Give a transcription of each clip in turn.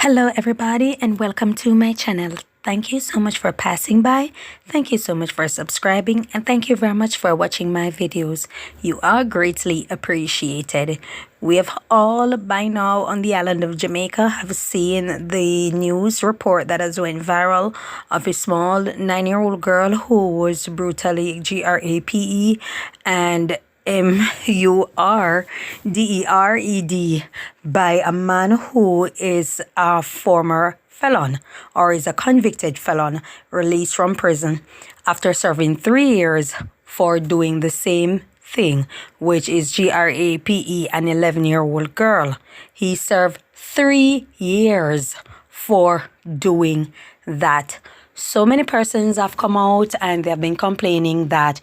Hello everybody and welcome to my channel. Thank you so much for passing by. Thank you so much for subscribing and thank you very much for watching my videos. You are greatly appreciated. We have all by now on the island of Jamaica have seen the news report that has went viral of a small 9-year-old girl who was brutally Graped and MURDERED by a man who is a former felon or is a convicted felon released from prison after serving 3 years for doing the same thing, which is GRAPE an 11-year-old girl. He served 3 years for doing that. So many persons have come out and they have been complaining that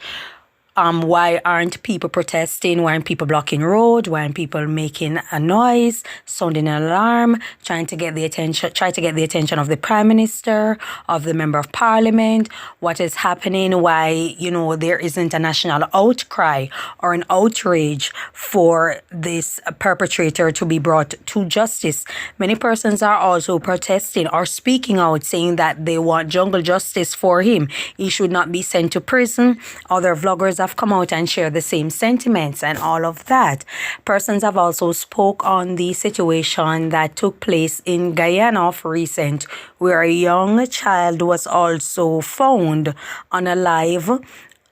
why aren't people protesting? Why aren't people blocking road? Why aren't people making a noise, sounding an alarm, try to get the attention of the Prime Minister, of the Member of Parliament? What is happening? Why, there isn't a national outcry or an outrage for this perpetrator to be brought to justice? Many persons are also protesting or speaking out, saying that they want jungle justice for him. He should not be sent to prison. Other vloggers have come out and shared the same sentiments and all of that. Persons have also spoke on the situation that took place in Guyana of recent, where a young child was also found unalive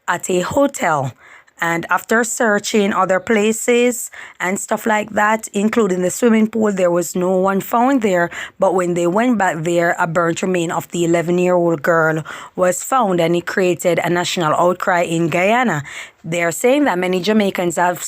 at a hotel. And after searching other places and stuff like that, including the swimming pool, there was no one found there. But when they went back there, a burnt remain of the 11-year-old girl was found, and it created a national outcry in Guyana. They are saying that many Jamaicans have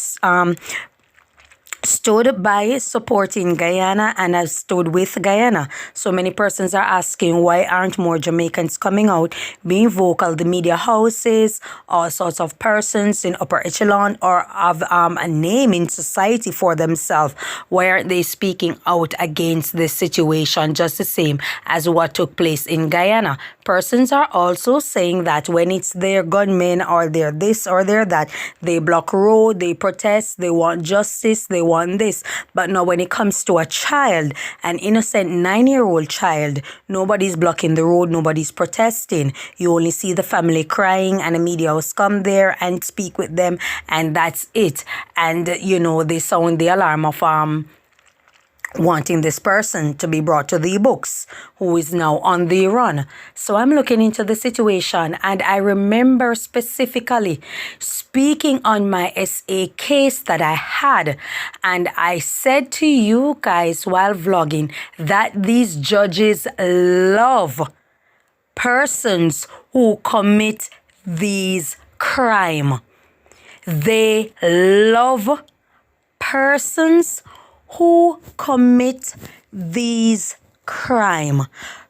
stood by supporting Guyana and have stood with Guyana. So many persons are asking, why aren't more Jamaicans coming out, being vocal? The media houses, all sorts of persons in upper echelon or have a name in society for themselves. Why aren't they speaking out against this situation just the same as what took place in Guyana? Persons are also saying that when it's their gunmen or they're this or they're that, they block road, they protest, they want justice, they want this. But now when it comes to a child, an innocent 9-year-old child, nobody's blocking the road, nobody's protesting. You only see the family crying and the media house come there and speak with them, and that's it. And they sound the alarm of wanting this person to be brought to the books, who is now on the run. So I'm looking into the situation, and I remember specifically speaking on my SA case that I had, and I said to you guys while vlogging that these judges love persons who commit these crime. They love persons who commit these crime.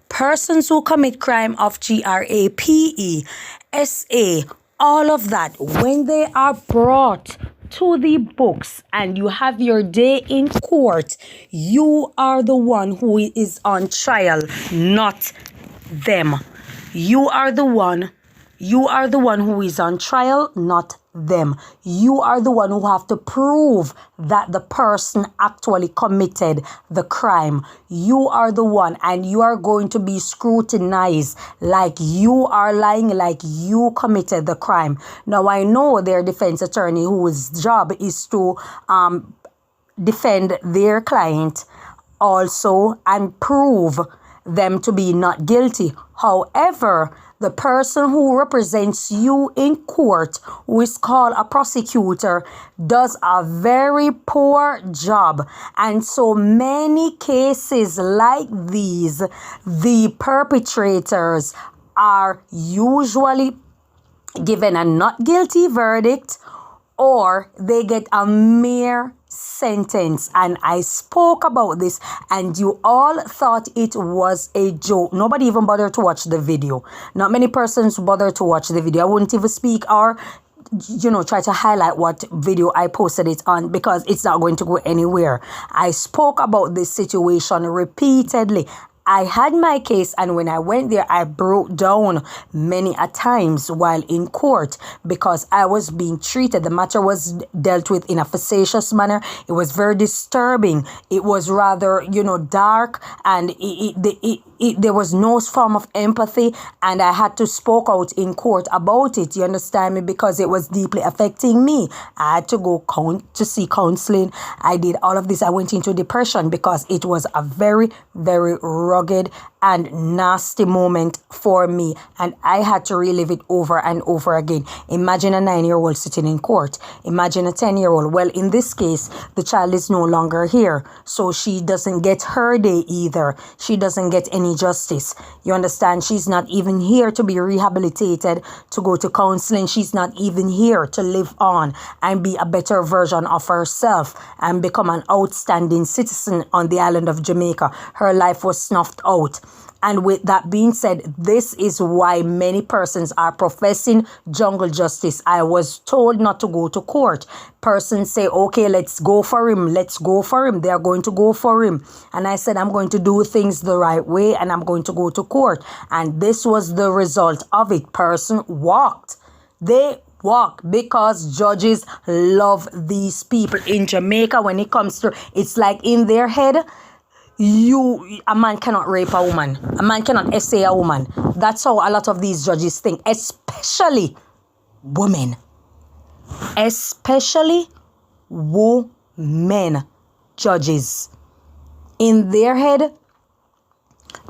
Persons who commit crime of GRAPE, SA, all of that, when they are brought to the books and you have your day in court, you are the one who is on trial, not them. You are the one who is on trial, not them. You are the one who have to prove that the person actually committed the crime. You are the one, and you are going to be scrutinized like you are lying, like you committed the crime. Now, I know their defense attorney, whose job is to defend their client also and prove them to be not guilty. However, the person who represents you in court, who is called a prosecutor, does a very poor job. And so many cases like these, the perpetrators are usually given a not guilty verdict, or they get a mere sentence. And I spoke about this and you all thought it was a joke. Nobody even bothered to watch the video. Not many persons bothered to watch the video. I wouldn't even speak or try to highlight what video I posted it on, because it's not going to go anywhere. I spoke about this situation repeatedly. I had my case, and when I went there, I broke down many a times while in court because I was being treated. The matter was dealt with in a facetious manner. It was very disturbing. It was rather, dark, and there was no form of empathy, and I had to spoke out in court about it. You understand me? Because it was deeply affecting me. I had to go to see counseling. I did all of this. I went into depression because it was a very, very rugged and nasty moment for me, and I had to relive it over and over again. Imagine a 9-year-old sitting in court. Imagine a 10-year-old. Well, in this case, the child is no longer here, so she doesn't get her day either. She doesn't get any justice. You understand? She's not even here to be rehabilitated, to go to counseling. She's not even here to live on and be a better version of herself and become an outstanding citizen on the island of Jamaica. Her life was snuffed out. And with that being said, this is why many persons are professing jungle justice. I was told not to go to court. Persons say, okay, let's go for him. Let's go for him. They are going to go for him. And I said, I'm going to do things the right way, and I'm going to go to court. And this was the result of it. Person walked. They walk because judges love these people. In Jamaica, when it comes to, it's like in their head, a man cannot rape a woman. A man cannot essay a woman. That's how a lot of these judges think, especially women. Especially women judges. In their head,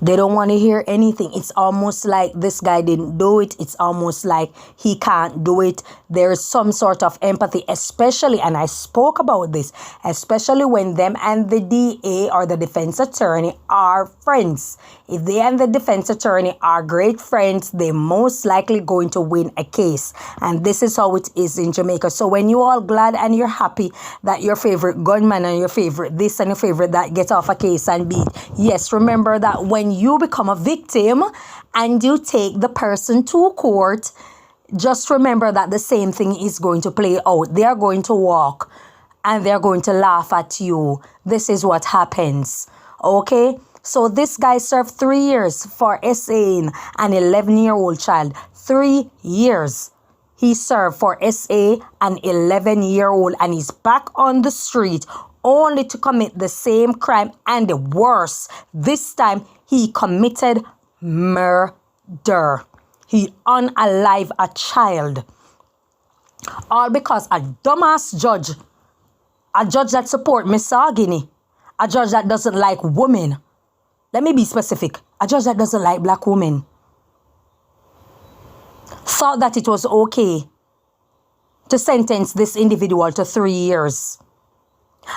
they don't want to hear anything. It's almost like this guy didn't do it. It's almost like he can't do it. There's some sort of empathy, especially, and I spoke about this, especially when them and the DA or the defense attorney are friends. If they and the defense attorney are great friends, they're most likely going to win a case. And this is how it is in Jamaica. So when you all glad and you're happy that your favorite gunman and your favorite this and your favorite that get off a case and beat, yes, remember that when you become a victim and you take the person to court, just remember that the same thing is going to play out. They are going to walk and they're going to laugh at you. This is what happens. Okay? So this guy served 3 years for SAing an 11-year-old child. 3 years. He served for SA an 11-year-old, and he's back on the street only to commit the same crime and the worse. This time, he committed murder. He unalive a child. All because a dumbass judge, a judge that support misogyny, a judge that doesn't like women. Let me be specific. A judge that doesn't like black women thought that it was okay to sentence this individual to 3 years.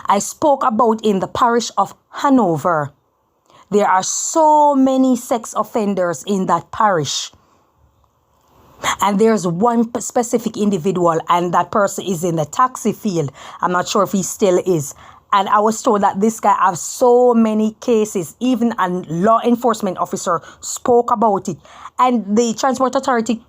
I spoke about in the parish of Hanover. There are so many sex offenders in that parish. And there's one specific individual, and that person is in the taxi field. I'm not sure if he still is. And I was told that this guy has so many cases. Even a law enforcement officer spoke about it. And the Transport Authority,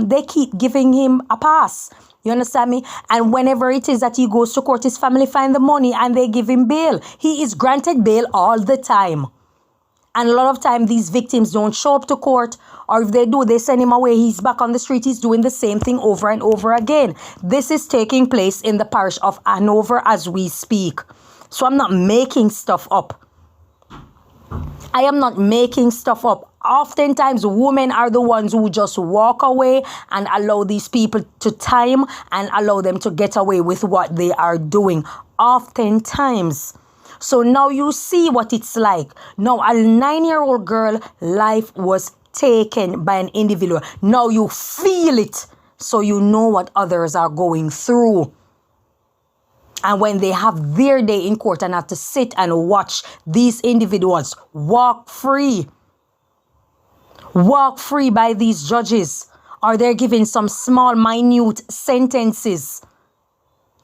they keep giving him a pass. You understand me? And whenever it is that he goes to court, his family find the money and they give him bail. He is granted bail all the time. And a lot of time, these victims don't show up to court, or if they do, they send him away. He's back on the street. He's doing the same thing over and over again. This is taking place in the parish of Hanover as we speak. So I'm not making stuff up. I am not making stuff up. Oftentimes, women are the ones who just walk away and allow these people to time and allow them to get away with what they are doing. Oftentimes. So now you see what it's like. Now a 9-year-old girl life was taken by an individual. Now you feel it. So you know what others are going through. And when they have their day in court and have to sit and watch these individuals walk free by these judges, or they're given some small, minute sentences,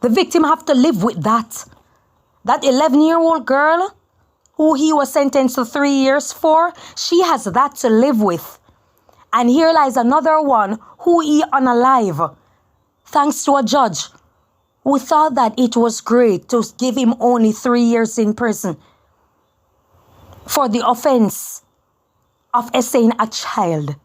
the victim have to live with that. That 11-year-old girl who he was sentenced to 3 years for, she has that to live with. And here lies another one who he unalive, thanks to a judge who thought that it was great to give him only 3 years in prison for the offense of essaying a child.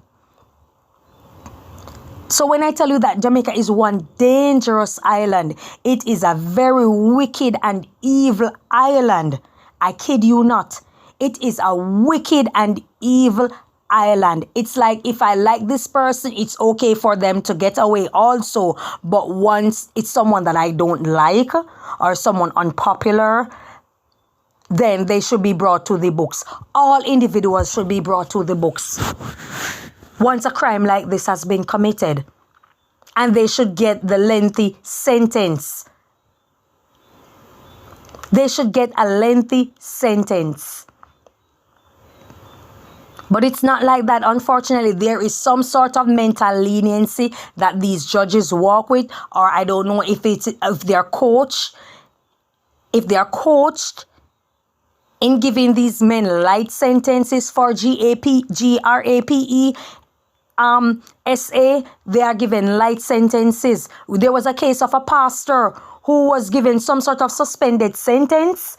So when I tell you that Jamaica is one dangerous island, it is a very wicked and evil island. I kid you not. It is a wicked and evil island. It's like if I like this person, it's okay for them to get away also. But once it's someone that I don't like or someone unpopular, then they should be brought to the books. All individuals should be brought to the books once a crime like this has been committed, and they should get the lengthy sentence. They should get a lengthy sentence. But it's not like that. Unfortunately, there is some sort of mental leniency that these judges walk with, or I don't know if they're coached in giving these men light sentences for GRAPE, SA. They are given light sentences. There was a case of a pastor who was given some sort of suspended sentence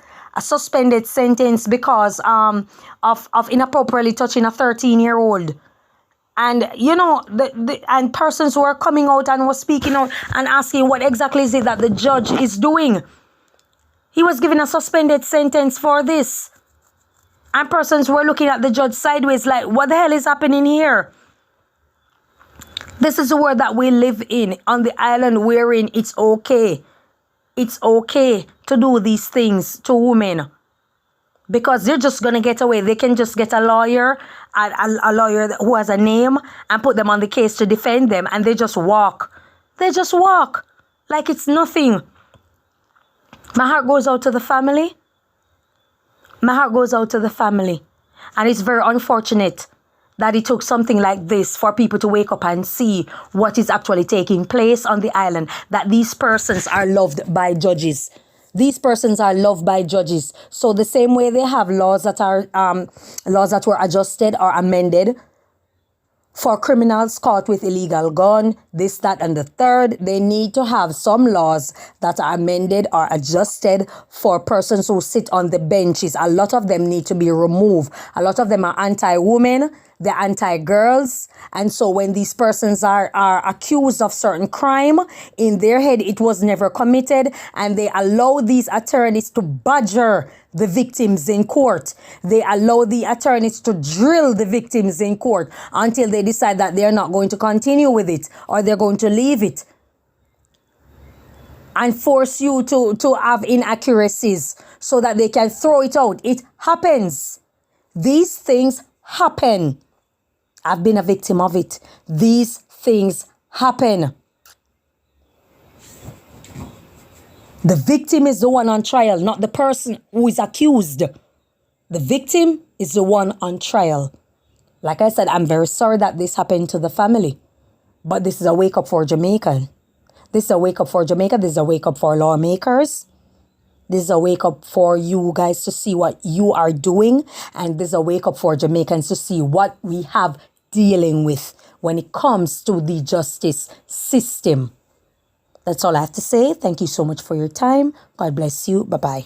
because of inappropriately touching a 13-year-old. And and persons who are coming out and was speaking out and asking what exactly is it that the judge is doing. He was given a suspended sentence for this. And persons were looking at the judge sideways like, what the hell is happening here? This is the world that we live in, on the island wherein it's okay. It's okay to do these things to women. Because they're just going to get away. They can just get a lawyer who has a name and put them on the case to defend them. And they just walk. They just walk like it's nothing. My heart goes out to the family. My heart goes out to the family. And it's very unfortunate that it took something like this for people to wake up and see what is actually taking place on the island, that these persons are loved by judges. These persons are loved by judges. So the same way they have laws that were adjusted or amended for criminals caught with illegal gun, this, that, and the third, they need to have some laws that are amended or adjusted for persons who sit on the benches. A lot of them need to be removed. A lot of them are anti-women. They're anti-girls. And so when these persons are accused of certain crime, in their head, it was never committed. And they allow these attorneys to badger the victims in court. They allow the attorneys to drill the victims in court until they decide that they're not going to continue with it or they're going to leave it. And force you to have inaccuracies so that they can throw it out. It happens. These things happen. I've been a victim of it. These things happen. The victim is the one on trial, not the person who is accused. The victim is the one on trial. Like I said, I'm very sorry that this happened to the family. But this is a wake-up for Jamaica. This is a wake-up for Jamaica. This is a wake-up for lawmakers. This is a wake-up for you guys to see what you are doing. And this is a wake-up for Jamaicans to see what we have dealing with when it comes to the justice system. That's all I have to say. Thank you so much for your time. God bless you. Bye-bye.